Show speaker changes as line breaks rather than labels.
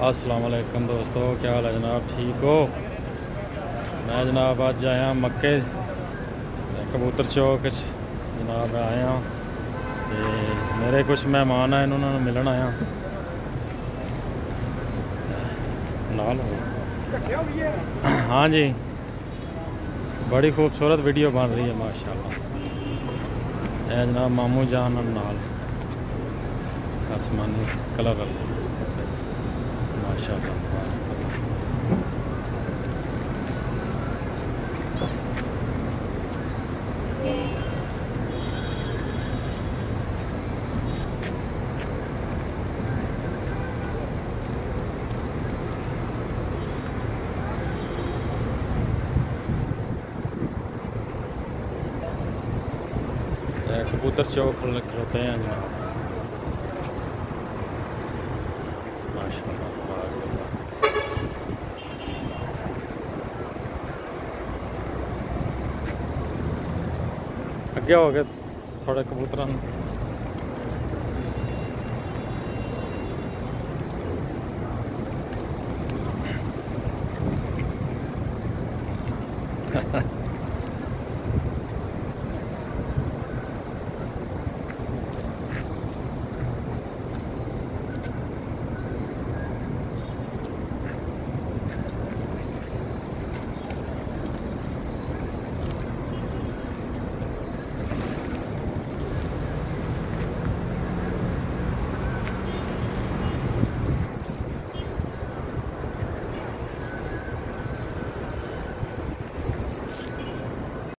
अस्सलाम वालेकुम दोस्तों, क्या हाल है जनाब? ठीक हो? मैं जनाब अज आया मक्के कबूतर चौक जनाब आया ते मेरे कुछ मेहमान आए, उन्होंने मिलन आया नाल। हाँ जी, बड़ी खूबसूरत वीडियो बन रही है माशाल्लाह। यह जनाब मामू जान नाल आसमानी कलर माशाल्लाह। कबूतर चौक खलोते हैं जनाब माशाल्लाह। अगे हो गए थोड़े कबूतर